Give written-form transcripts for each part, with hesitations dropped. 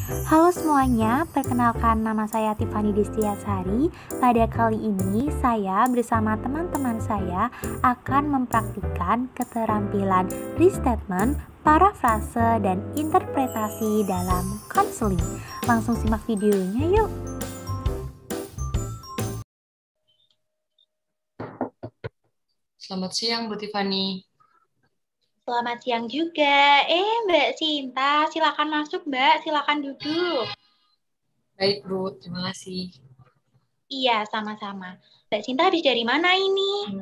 Halo semuanya, perkenalkan nama saya Tiffany Destiasari. Pada kali ini saya bersama teman-teman saya akan mempraktikkan keterampilan restatement, parafrase, dan interpretasi dalam konseling. Langsung simak videonya yuk. Selamat siang, Bu Tiffany. Selamat siang juga. Mbak Sinta, silakan masuk, Mbak. Silakan duduk. Baik, Bu. Terima kasih. Iya, sama-sama. Mbak Sinta habis dari mana ini?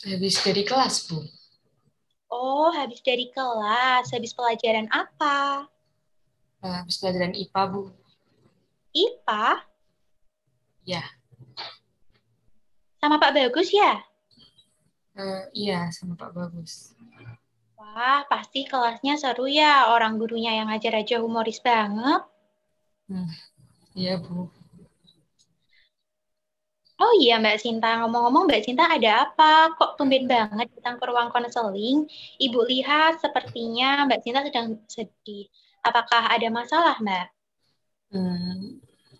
Habis dari kelas, Bu. Oh, habis dari kelas. Habis pelajaran apa? Habis pelajaran IPA, Bu. IPA? Ya, Sama Pak Bagus ya? iya, sama Pak Bagus. Wah, pasti kelasnya seru ya. Orang gurunya yang ngajar aja humoris banget. Iya, Bu. Oh iya, Mbak Sinta. Ngomong-ngomong, Mbak Sinta ada apa? Kok tumben banget datang ke ruang konseling? Ibu lihat sepertinya Mbak Sinta sedang sedih. Apakah ada masalah, Mbak?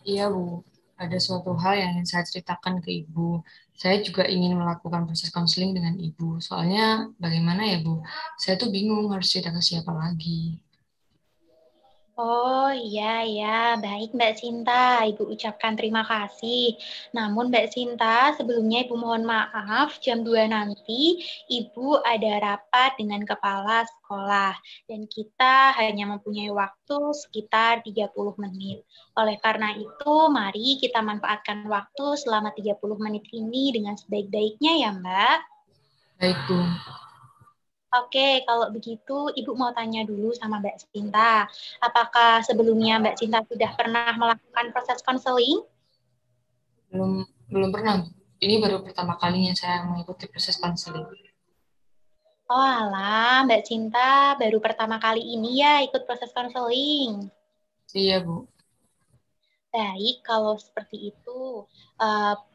Iya, Bu. Ada suatu hal yang ingin saya ceritakan ke Ibu. Saya juga ingin melakukan proses konseling dengan Ibu. Soalnya, bagaimana ya, Bu? Saya tuh bingung harus cerita ke siapa lagi. Oh iya ya, baik Mbak Sinta. Ibu ucapkan terima kasih. Namun Mbak Sinta, sebelumnya Ibu mohon maaf, jam 2 nanti Ibu ada rapat dengan kepala sekolah. Dan kita hanya mempunyai waktu sekitar 30 menit. Oleh karena itu, mari kita manfaatkan waktu selama 30 menit ini dengan sebaik-baiknya ya Mbak. Baik, Bu. Oke, kalau begitu Ibu mau tanya dulu sama Mbak Cinta. Apakah sebelumnya Mbak Cinta sudah pernah melakukan proses konseling? Belum, belum pernah. Ini baru pertama kalinya saya mengikuti proses konseling. Oh alah, Mbak Cinta baru pertama kali ini ya ikut proses konseling. Iya, Bu. Baik, kalau seperti itu,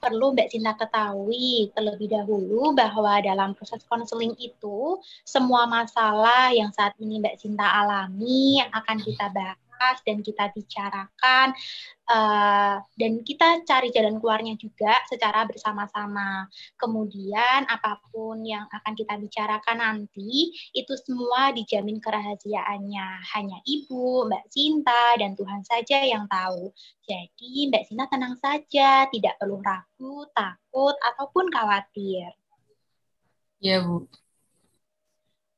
perlu Mbak Cinta ketahui terlebih dahulu bahwa dalam proses konseling itu, semua masalah yang saat ini Mbak Cinta alami akan kita bahas dan kita bicarakan dan kita cari jalan keluarnya juga secara bersama-sama. Kemudian apapun yang akan kita bicarakan nanti, itu semua dijamin kerahasiaannya. Hanya Ibu, Mbak Sinta, dan Tuhan saja yang tahu. Jadi Mbak Sinta tenang saja, tidak perlu ragu, takut, ataupun khawatir. Iya, Bu.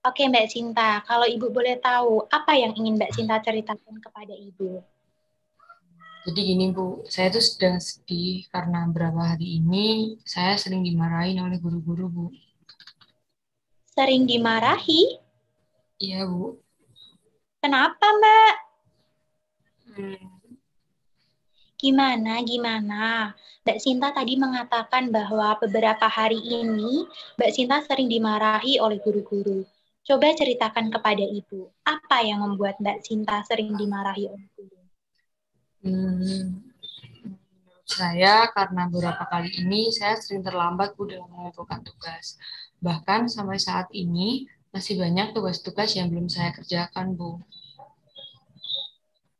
Oke Mbak Sinta, kalau Ibu boleh tahu, apa yang ingin Mbak Sinta ceritakan kepada Ibu? Jadi gini Bu, saya tuh sedang sedih karena beberapa hari ini saya sering dimarahin oleh guru-guru Bu. Sering dimarahi? Iya Bu. Kenapa Mbak? Hmm, Gimana? Mbak Sinta tadi mengatakan bahwa beberapa hari ini Mbak Sinta sering dimarahi oleh guru-guru. Coba ceritakan kepada Ibu, apa yang membuat Mbak Sinta sering dimarahi oleh guru? menurut saya karena beberapa kali ini saya sering terlambat Bu dalam mengumpulkan tugas. Bahkan sampai saat ini masih banyak tugas-tugas yang belum saya kerjakan Bu.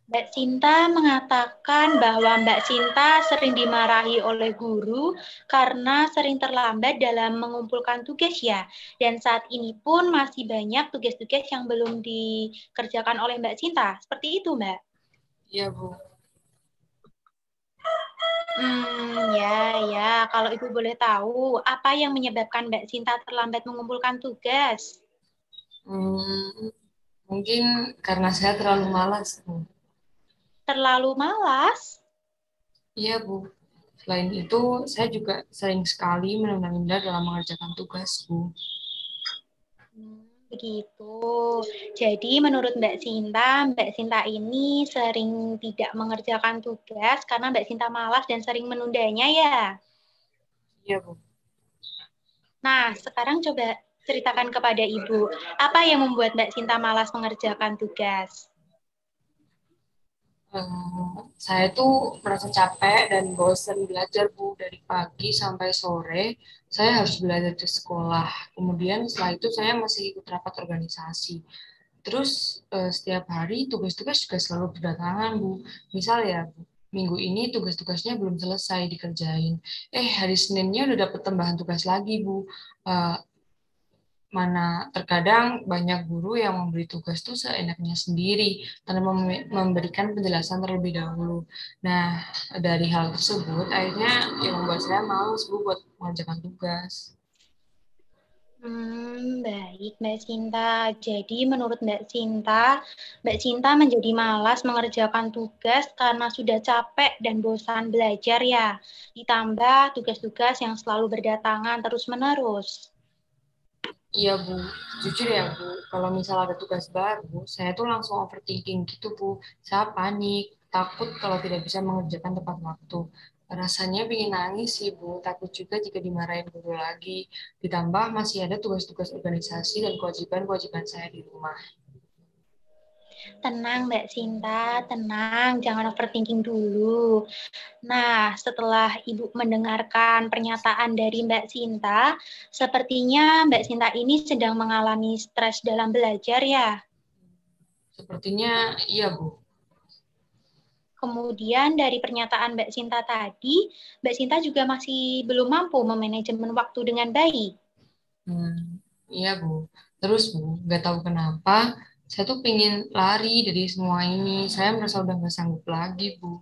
Mbak Sinta mengatakan bahwa Mbak Sinta sering dimarahi oleh guru karena sering terlambat dalam mengumpulkan tugas ya. Dan saat ini pun masih banyak tugas-tugas yang belum dikerjakan oleh Mbak Sinta. Seperti itu, Mbak. Iya Bu. Ya. Kalau Ibu boleh tahu, apa yang menyebabkan Mbak Sinta terlambat mengumpulkan tugas? Hmm, Mungkin karena saya terlalu malas Bu. Terlalu malas? Iya Bu. Selain itu, saya juga sering sekali menunda-nunda dalam mengerjakan tugas Bu. Begitu. Jadi menurut Mbak Sinta ini sering tidak mengerjakan tugas karena Mbak Sinta malas dan sering menundanya ya. Iya Bu. Nah, sekarang coba ceritakan kepada Ibu, apa yang membuat Mbak Sinta malas mengerjakan tugas? Saya tuh merasa capek dan bosan belajar Bu dari pagi sampai sore. Saya harus belajar di sekolah. Kemudian setelah itu saya masih ikut rapat organisasi. Terus setiap hari tugas-tugas juga selalu berdatangan, Bu. Misal ya, Bu, minggu ini tugas-tugasnya belum selesai dikerjain. Hari Seninnya udah dapat tambahan tugas lagi, Bu. Eh, Mana terkadang banyak guru yang memberi tugas tuh seenaknya sendiri tanpa memberikan penjelasan terlebih dahulu. Nah, dari hal tersebut akhirnya yang membuat saya malas, Bu, buat mengerjakan tugas. Baik, Mbak Sinta. Jadi menurut Mbak Sinta menjadi malas mengerjakan tugas karena sudah capek dan bosan belajar ya. Ditambah tugas-tugas yang selalu berdatangan terus-menerus. Iya, Bu. Jujur ya, Bu. Kalau misal ada tugas baru, saya tuh langsung overthinking gitu, Bu. Saya panik, takut kalau tidak bisa mengerjakan tepat waktu. Rasanya pengen nangis sih, Bu. Takut juga jika dimarahin guru lagi. Ditambah masih ada tugas-tugas organisasi dan kewajiban-kewajiban saya di rumah. Tenang, Mbak Sinta, tenang, jangan overthinking dulu. Nah, setelah Ibu mendengarkan pernyataan dari Mbak Sinta, sepertinya Mbak Sinta ini sedang mengalami stres dalam belajar ya. Sepertinya iya, Bu. Kemudian dari pernyataan Mbak Sinta tadi, Mbak Sinta juga masih belum mampu memanajemen waktu dengan baik. Iya, Bu. Terus, Bu, nggak tahu kenapa, saya tuh pengen lari dari semua ini. Saya merasa udah nggak sanggup lagi, Bu.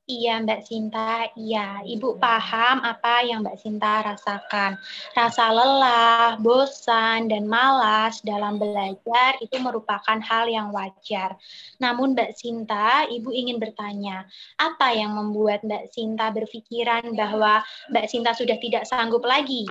Iya, Mbak Sinta, iya. Ibu paham apa yang Mbak Sinta rasakan. Rasa lelah, bosan, dan malas dalam belajar itu merupakan hal yang wajar. Namun Mbak Sinta, Ibu ingin bertanya, apa yang membuat Mbak Sinta berpikiran bahwa Mbak Sinta sudah tidak sanggup lagi?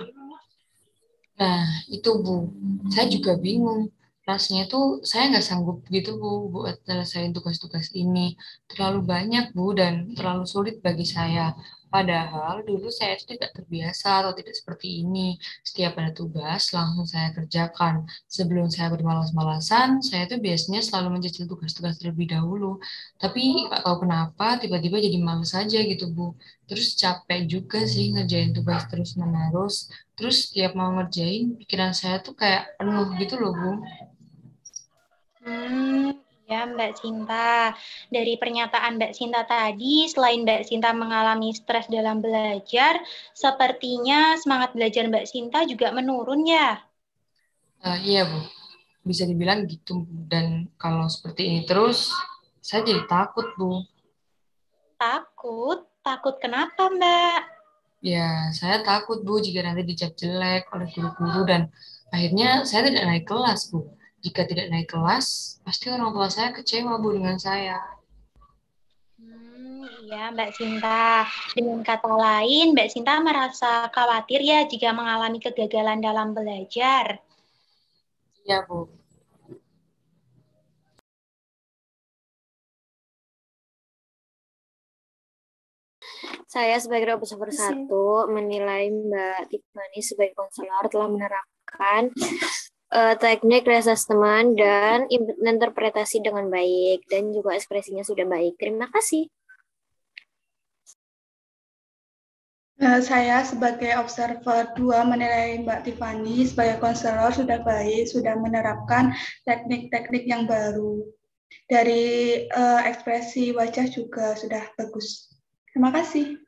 Nah, itu Bu, saya juga bingung. Rasanya tuh saya nggak sanggup gitu Bu buat nyelesain tugas-tugas ini. Terlalu banyak Bu dan terlalu sulit bagi saya. Padahal dulu saya itu tidak terbiasa atau tidak seperti ini. Setiap ada tugas langsung saya kerjakan. Sebelum saya bermalas-malasan, saya tuh biasanya selalu mencicil tugas-tugas terlebih dahulu. Tapi nggak tahu kenapa tiba-tiba jadi males aja gitu Bu. Terus capek juga sih ngerjain tugas terus-menerus. Terus tiap mau ngerjain, pikiran saya tuh kayak penuh gitu loh, Bu. Ya Mbak Sinta. Dari pernyataan Mbak Sinta tadi, selain Mbak Sinta mengalami stres dalam belajar, sepertinya semangat belajar Mbak Sinta juga menurun ya. Iya, Bu. Bisa dibilang gitu, Bu. Dan kalau seperti ini terus, saya jadi takut, Bu. Takut? Takut kenapa Mbak? Ya, saya takut, Bu, jika nanti dicap jelek oleh guru-guru dan akhirnya saya tidak naik kelas, Bu. Jika tidak naik kelas, pasti orang tua saya kecewa, Bu, dengan saya. Iya Mbak Sinta. Dengan kata lain, Mbak Sinta merasa khawatir ya jika mengalami kegagalan dalam belajar. Iya, Bu. Saya sebagai observer satu menilai Mbak Tiffany sebagai konselor telah menerapkan teknik reassessment dan interpretasi dengan baik dan juga ekspresinya sudah baik. Terima kasih. Saya sebagai observer 2 menilai Mbak Tiffany sebagai konselor sudah baik, sudah menerapkan teknik-teknik yang baru. Dari ekspresi wajah juga sudah bagus. Terima kasih.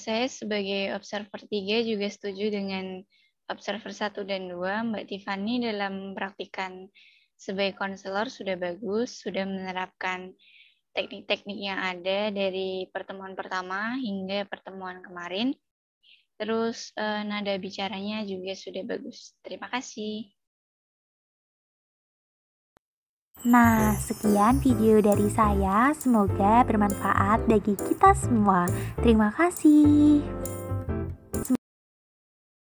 Saya sebagai observer 3 juga setuju dengan observer 1 dan 2. Mbak Tiffany dalam mempraktikkan sebagai konselor sudah bagus, sudah menerapkan teknik-teknik yang ada dari pertemuan pertama hingga pertemuan kemarin. Terus nada bicaranya juga sudah bagus. Terima kasih. Nah, sekian video dari saya. Semoga bermanfaat bagi kita semua. Terima kasih.